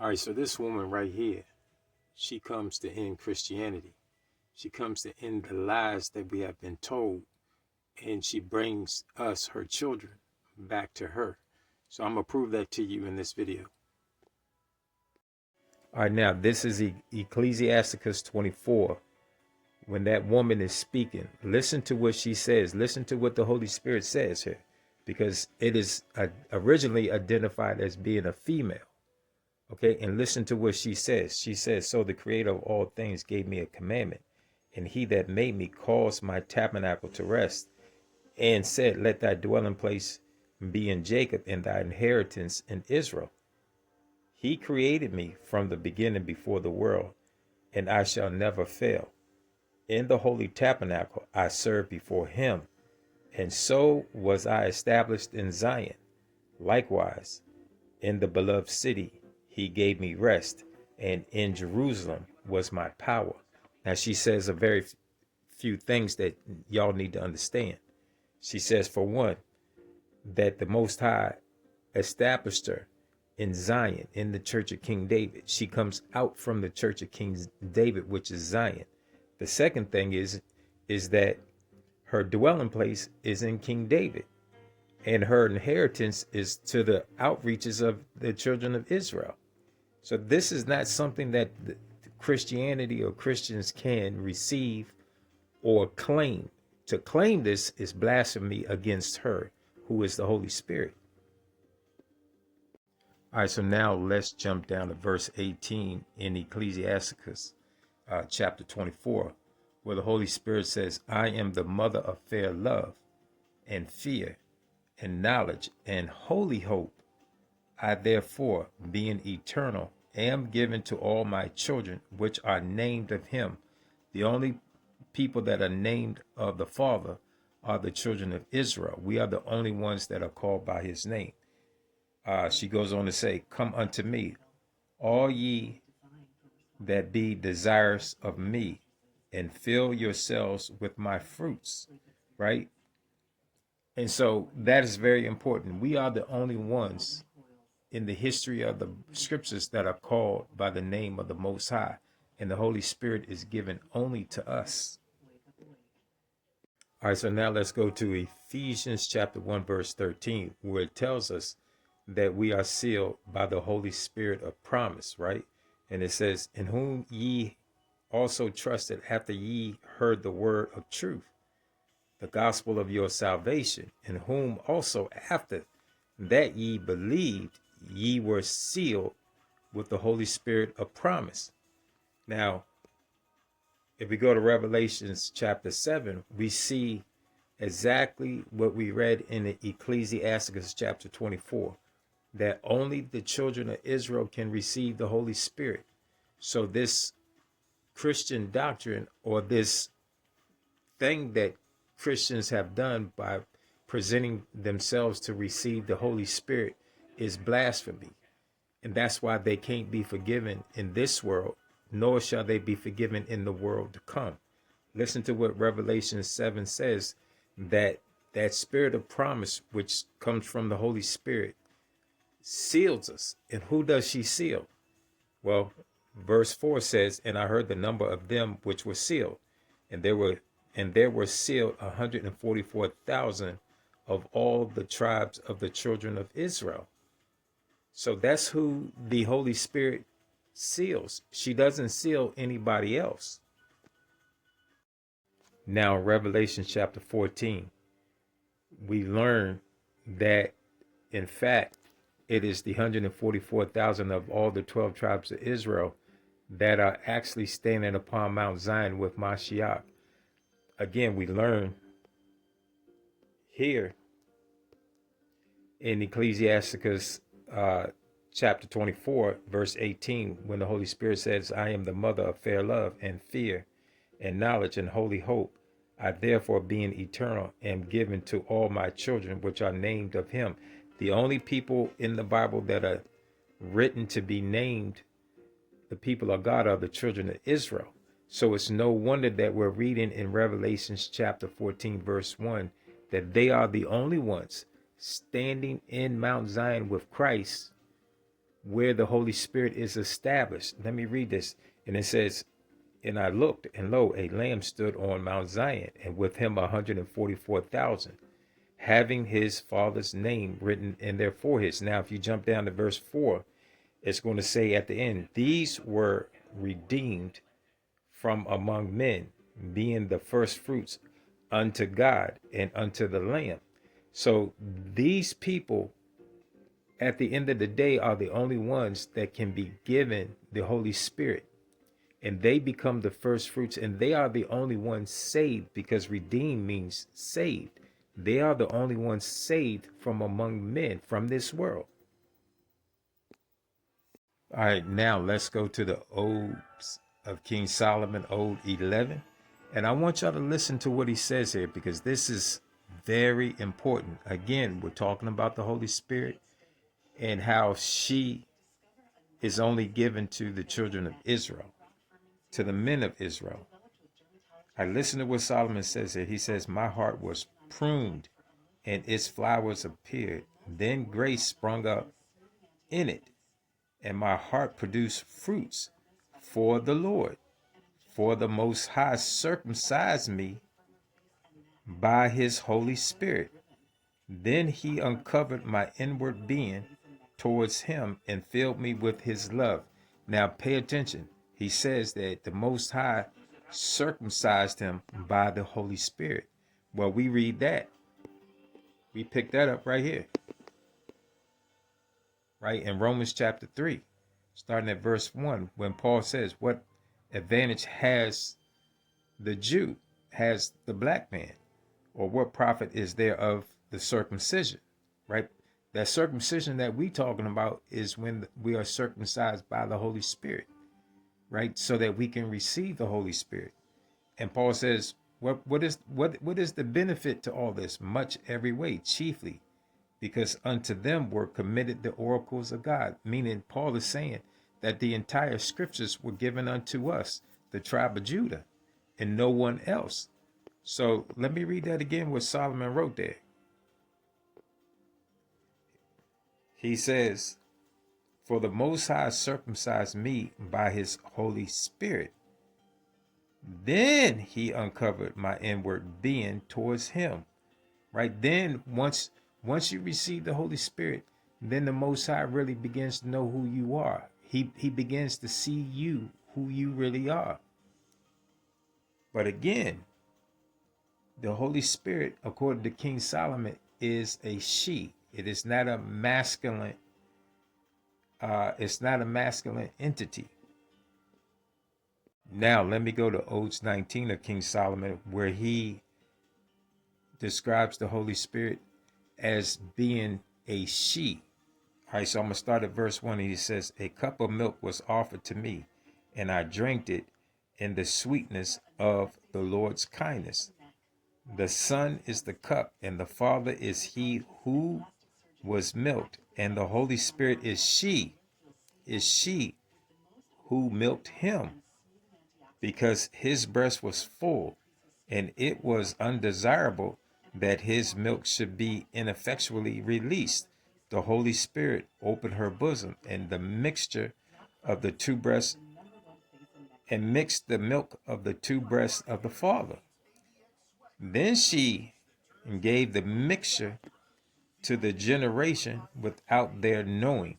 All right, so this woman right here, she comes to end Christianity. She comes to end the lies that we have been told, and she brings us, her children, back to her. So I'm going to prove that to you in this video. All right, now this is Ecclesiasticus 24. When that woman is speaking, listen to what she says. Listen to what the Holy Spirit says here, because it is originally identified as being a female. Okay, and listen to what she says. She says, so the creator of all things gave me a commandment, and he that made me caused my tabernacle to rest, and said, let thy dwelling place be in Jacob, and thy inheritance in Israel. He created me from the beginning before the world, and I shall never fail. In the holy tabernacle I serve before him, and so was I established in Zion. Likewise, in the beloved city he gave me rest, and in Jerusalem was my power. Now she says a very few things that y'all need to understand. She says, for one, that the Most High established her in Zion, in the church of King David. She comes out from the church of King David, which is Zion. The second thing is that her dwelling place is in King David, and her inheritance is to the outreaches of the children of Israel. So this is not something that Christianity or Christians can receive or claim. To claim this is blasphemy against her, who is the Holy Spirit. All right, so now let's jump down to verse 18 in Ecclesiasticus chapter 24, where the Holy Spirit says, I am the mother of fair love and fear and knowledge and holy hope. I therefore, being eternal, am given to all my children which are named of him. The only people that are named of the Father are the children of Israel. We are the only ones that are called by his name. She goes on to say, come unto me, all ye that be desirous of me, and fill yourselves with my fruits, right? And so that is very important. We are the only ones in the history of the scriptures that are called by the name of the Most High, and the Holy Spirit is given only to us. All right, so now let's go to Ephesians chapter 1, verse 13, where it tells us that we are sealed by the Holy Spirit of promise, right? And it says, in whom ye also trusted after ye heard the word of truth, the gospel of your salvation, in whom also after that ye believed, ye were sealed with the Holy Spirit of promise. Now, if we go to Revelations chapter 7, we see exactly what we read in the Ecclesiasticus chapter 24, that only the children of Israel can receive the Holy Spirit. So this Christian doctrine, or this thing that Christians have done by presenting themselves to receive the Holy Spirit, is blasphemy. And that's why they can't be forgiven in this world, nor shall they be forgiven in the world to come. Listen to what Revelation 7 says, that spirit of promise, which comes from the Holy Spirit, seals us. And who does she seal? Well, verse 4 says, and I heard the number of them which were sealed, and there were sealed 144,000 of all the tribes of the children of Israel. So that's who the Holy Spirit seals. She doesn't seal anybody else. Now, Revelation chapter 14, we learn that, in fact, it is the 144,000 of all the 12 tribes of Israel that are actually standing upon Mount Zion with Mashiach. Again, we learn here in Ecclesiasticus chapter 24, verse 18, when the Holy Spirit says, I am the mother of fair love and fear and knowledge and holy hope. I therefore, being eternal, am given to all my children which are named of him. The only people in the Bible that are written to be named the people of God are the children of Israel. So it's no wonder that we're reading in Revelations chapter 14, verse 1, that they are the only ones standing in Mount Zion with Christ, where the Holy Spirit is established. Let me read this. And it says, and I looked, and lo, a lamb stood on Mount Zion, and with him 144,000, having his father's name written in their foreheads. Now, if you jump down to verse 4, it's going to say at the end, these were redeemed from among men, being the first fruits unto God and unto the Lamb. So these people at the end of the day are the only ones that can be given the Holy Spirit. And they become the first fruits, and they are the only ones saved, because redeemed means saved. They are the only ones saved from among men, from this world. All right, now let's go to the Odes of King Solomon, Ode 11. And I want y'all to listen to what he says here, because this is very important. Again, we're talking about the Holy Spirit and how she is only given to the children of Israel, to the men of Israel. I listen to what Solomon says here. He says, my heart was pruned and its flowers appeared. Then grace sprung up in it, and my heart produced fruits for the Lord. For the Most High circumcised me by his Holy Spirit. Then he uncovered my inward being towards him and filled me with his love. Now pay attention. He says that the Most High circumcised him by the Holy Spirit. Well, we read that. We pick that up right here. Right in Romans chapter 3, starting at verse 1, when Paul says, what advantage has the Jew, has the black man, or what profit is there of the circumcision, right? That circumcision that we talking about is when we are circumcised by the Holy Spirit, right? So that we can receive the Holy Spirit. And Paul says, what is the benefit to all this? Much every way, chiefly because unto them were committed the oracles of God. Meaning Paul is saying that the entire scriptures were given unto us, the tribe of Judah, and no one else. So let me read that again, what Solomon wrote there. He says, for the Most High circumcised me by his Holy Spirit. Then he uncovered my inward being towards him. Right then, once you receive the Holy Spirit, then the Most High really begins to know who you are. He begins to see you, who you really are. But again, the Holy Spirit, according to King Solomon, is a she. It is not a masculine. It's not a masculine entity. Now let me go to Odes 19 of King Solomon, where he describes the Holy Spirit as being a she. All right, so I'm going to start at verse 1. He says, a cup of milk was offered to me, and I drank it in the sweetness of the Lord's kindness. The Son is the cup, and the Father is he who was milked, and the Holy Spirit is she who milked him, because his breast was full, and it was undesirable that his milk should be ineffectually released. The Holy Spirit opened her bosom, and the mixture of the two breasts, and mixed the milk of the two breasts of the Father. Then she gave the mixture to the generation without their knowing,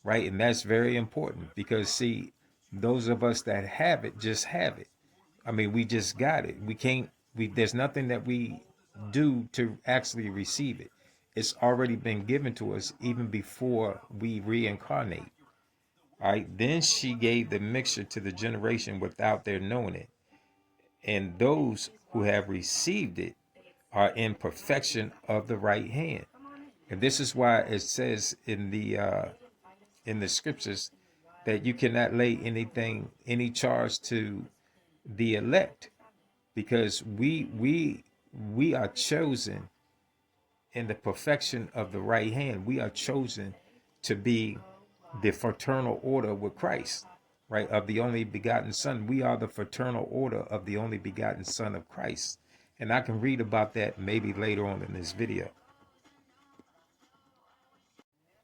right? And that's very important, because see, those of us that have it just have it. I mean, we just got it. There's nothing that we do to actually receive it. It's already been given to us even before we reincarnate. All right. Then she gave the mixture to the generation without their knowing it. And those who have received it are in perfection of the right hand. And this is why it says in the scriptures that you cannot lay any charge to the elect, because we are chosen in the perfection of the right hand. We are chosen to be the fraternal order with Christ, right? Of the only begotten Son. We are the fraternal order of the only begotten Son of Christ. And I can read about that maybe later on in this video.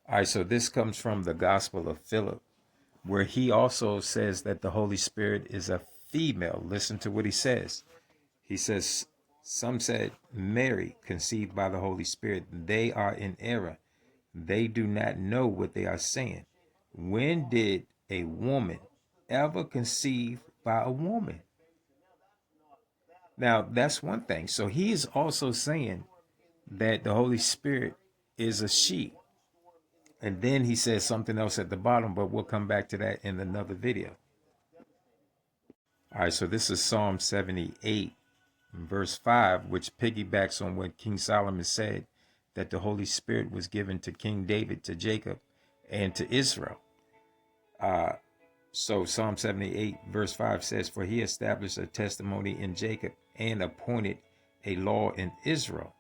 All right, so this comes from the Gospel of Philip, where he also says that the Holy Spirit is a female. Listen to what he says. He says, some said, Mary, conceived by the Holy Spirit. They are in error. They do not know what they are saying. When did a woman ever conceive by a woman? Now, that's one thing. So he is also saying that the Holy Spirit is a she. And then he says something else at the bottom, but we'll come back to that in another video. All right, so this is Psalm 78, verse 5, which piggybacks on what King Solomon said, that the Holy Spirit was given to King David, to Jacob, and to Israel. So Psalm 78, verse 5 says, for he established a testimony in Jacob and appointed a law in Israel,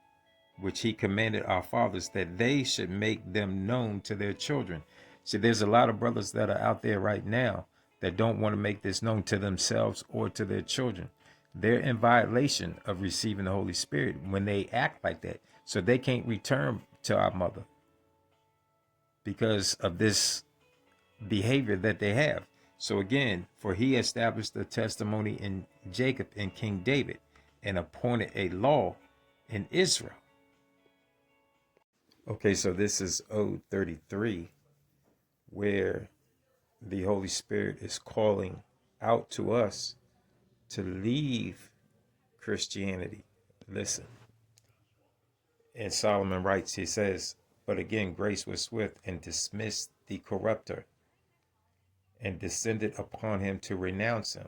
which he commanded our fathers, that they should make them known to their children. See, there's a lot of brothers that are out there right now that don't want to make this known to themselves or to their children. They're in violation of receiving the Holy Spirit when they act like that. So they can't return to our mother because of this behavior that they have. So again, for he established the testimony in Jacob and King David and appointed a law in Israel. Okay, so this is Ode 33, where the Holy Spirit is calling out to us to leave Christianity. Listen. And Solomon writes, he says, but again, grace was swift and dismissed the corrupter and descended upon him to renounce him.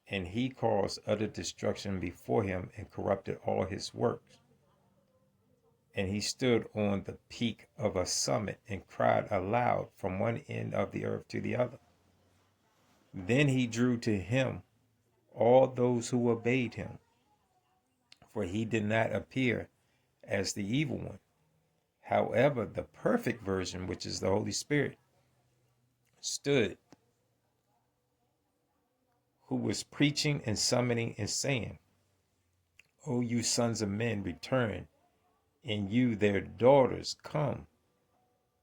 And he caused utter destruction before him and corrupted all his works. And he stood on the peak of a summit and cried aloud from one end of the earth to the other. Then he drew to him all those who obeyed him, for he did not appear as the evil one. However, the perfect version, which is the Holy Spirit, stood, who was preaching and summoning and saying, O you sons of men, return, and you their daughters come,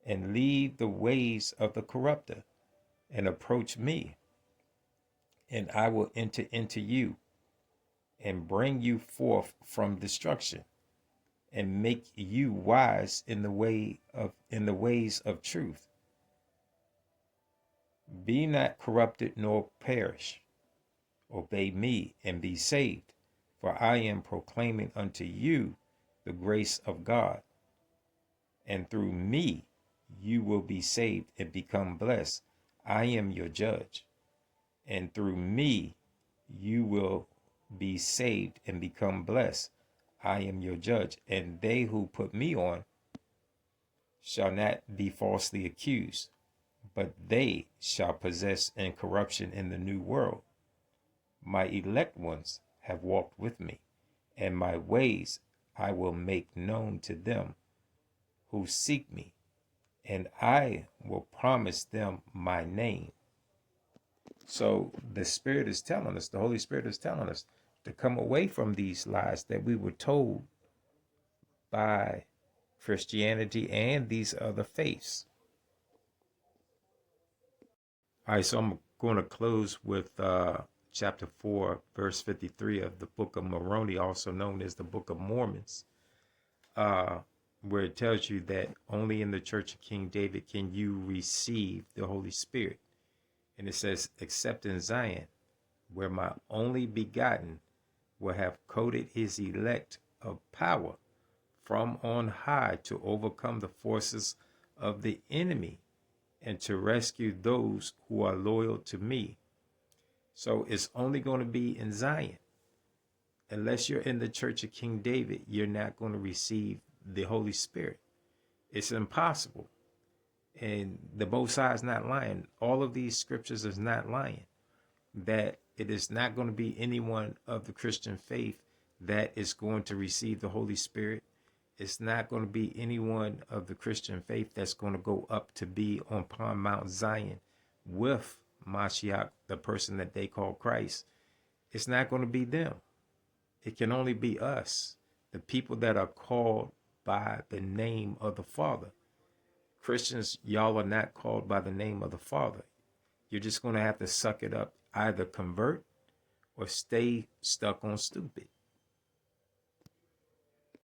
and leave the ways of the corrupter, and approach me, and I will enter into you, and bring you forth from destruction, and make you wise in the ways of truth. Be not corrupted nor perish. Obey me and be saved, for I am proclaiming unto you the grace of God, and through me you will be saved and become blessed. I am your judge, and through me you will be saved and become blessed. I am your judge, and they who put me on shall not be falsely accused, but they shall possess incorruption in the new world. My elect ones have walked with me, and my ways I will make known to them who seek me, and I will promise them my name. So the Spirit is telling us, the Holy Spirit is telling us to come away from these lies that we were told by Christianity and these other faiths. All right, so I'm going to close with chapter 4, verse 53 of the Book of Moroni, also known as the Book of Mormons, where it tells you that only in the Church of King David can you receive the Holy Spirit. And it says, except in Zion, where my only begotten will have coated his elect of power from on high to overcome the forces of the enemy and to rescue those who are loyal to me. So it's only going to be in Zion. Unless you're in the Church of King David, you're not going to receive the Holy Spirit. It's impossible. And the Most High is not lying. All of these scriptures is not lying. That it is not going to be anyone of the Christian faith that is going to receive the Holy Spirit. It's not going to be anyone of the Christian faith that's going to go up to be upon Mount Zion with Mashiach, the person that they call Christ. It's not going to be them. It can only be us, the people that are called by the name of the Father. Christians, y'all are not called by the name of the Father. You're just going to have to suck it up, either convert or stay stuck on stupid.